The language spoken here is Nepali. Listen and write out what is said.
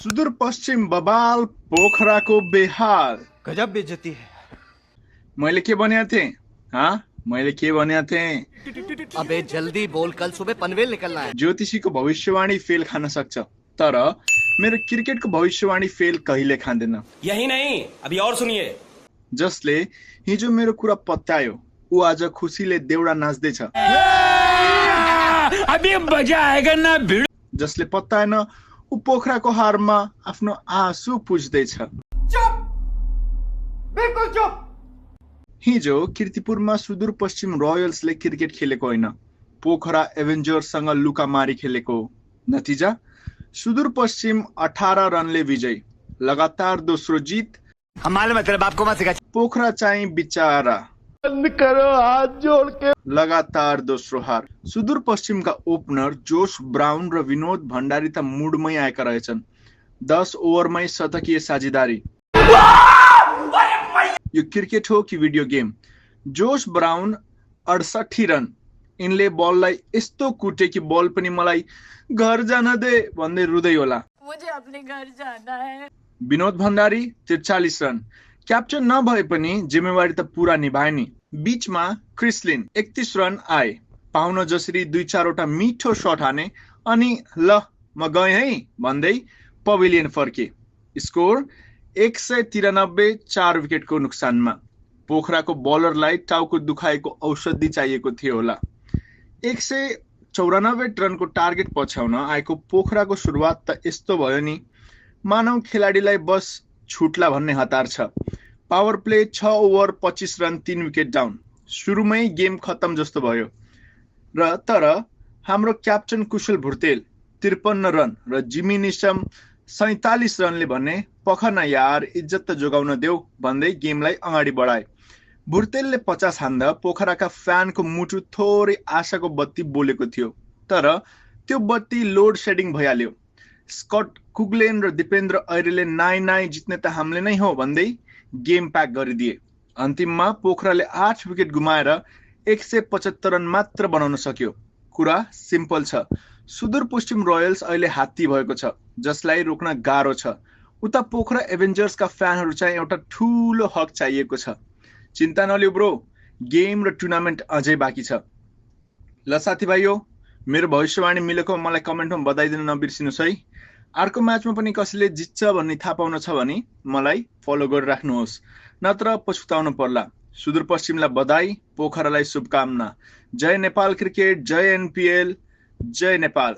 सुदूरपश्चिम बबाल पोखराको बेहाल। गजब बेइज्जती है। मैले के भनेको थिएँ? मैले के भनेको थिएँ? अबे जल्दी बोल, कल सुबह पनवेल निकलना है। ज्योतिषीको भविष्यवाणी फेल खान सक्छ, तर मेरो क्रिकेटको भविष्यवाणी फेल कहिले खाँदैन। यही नहीं, अभी और सुनिए। जसले हिजो मेरो कुरा पत्यायो, ऊ आज खुसीले देउडा नाच्दैछ। अभी मजा आएगा ना भिड। जसले पत्याएन, ऊ पोखराको हारमा आफ्नो आँसु पुज्दैछ। चुप, बिल्कुल चुप। हिजो कीर्तिपुरमा सुदूरपश्चिम रोयल्सले क्रिकेट खेलेको होइन, पोखरा एभेन्जर्ससँग लुकामारी खेलेको। नतिजा सुदूरपश्चिम 18 रनले विजय, लगातार दोस्रो जित। हमारे मतलब आपको मत सिखा। पोखरा चाहिँ बिचारा, बंद करो हाथ जोड़ के। लगातार दोस्रो हार। सुदूरपश्चिमका ओपनर जोश ब्राउन र विनोद भण्डारी त मुडमै आएका रहेछन्। 10 ओभरमै शतकीय साझेदारी। यो क्रिकेट हो कि भिडियो गेम? जोश ब्राउन 68 रन। यिनले बललाई यस्तो कुटे कि बल पनि मलाई घर जान दे भन्दै रुँदै होला। मुझे अपने घर जाना है। विनोद भण्डारी 43 रन। क्याप्टन नभए पनि जिम्मेवारी त पुरा निभाए नि। बीचमा क्रिस्लिन 31 रन आए। पाउन जसरी 2-4 वटा मिठो शट हाने अनि ल म गएँ है भन्दै पवेलियन फर्के। स्कोर 193, 4 विकेटको नुक्सानमा। पोखराको बलरलाई टाउको दुखाएको औषधि चाहिएको थियो होला। 194 रनको टार्गेट पछ्याउन आएको पोखराको सुरुवात त यस्तो भयो नि, मानव खेलाडीलाई बस छुट्ला भन्ने हतार छ। Power play 6 over 25 run 3 wicket down. सुरुमै गेम खत्तम जस्तो भयो र तर हाम्रो क्याप्टन कुशल भुर्तेल 53 रन र जिमी निशम 47 रनले भने पखना यार, इज्जत त जोगाउन देऊ भन्दै गेमलाई अगाडि बढाए। भुर्तेलले 50 हान्दा पोखराका फ्यानको मुटु थोरै आशाको बत्ती बोलेको थियो, तर त्यो बत्ती लोड सेडिङ भइहाल्यो। स्कट कुगलेन र दिपेन्द्र ऐरेले नाइ जित्ने त हामीले नै हो भन्दै गेम प्याक गरिदिए। अन्तिममा पोखराले 8 विकेट गुमाएर 175 रन मात्र बनाउन सक्यो। कुरा सिम्पल छ, सुदूरपश्चिम रोयल्स अहिले हात्ती भएको छ, जसलाई रोक्न गाह्रो छ। उता पोखरा एभेन्जर्सका फ्यानहरू चाहिँ एउटा ठूलो हक चाहिएको छ। चिन्ता नलिऊ ब्रो, गेम र टुर्नामेन्ट अझै बाँकी छ। ल साथीभाइ, हो मेरो भविष्यवाणी मिलेको मलाई कमेन्टमा बताइदिन नबिर्सिनुहोस् है। अर्को म्याचमा पनि कसैले जित्छ भन्ने थाहा पाउन छ भने मलाई फलो गरिराख्नुहोस्, नत्र पछुताउनु पर्ला। सुदूरपश्चिमलाई बधाई, पोखरालाई शुभकामना। जय नेपाल क्रिकेट, जय एनपिएल, जय नेपाल।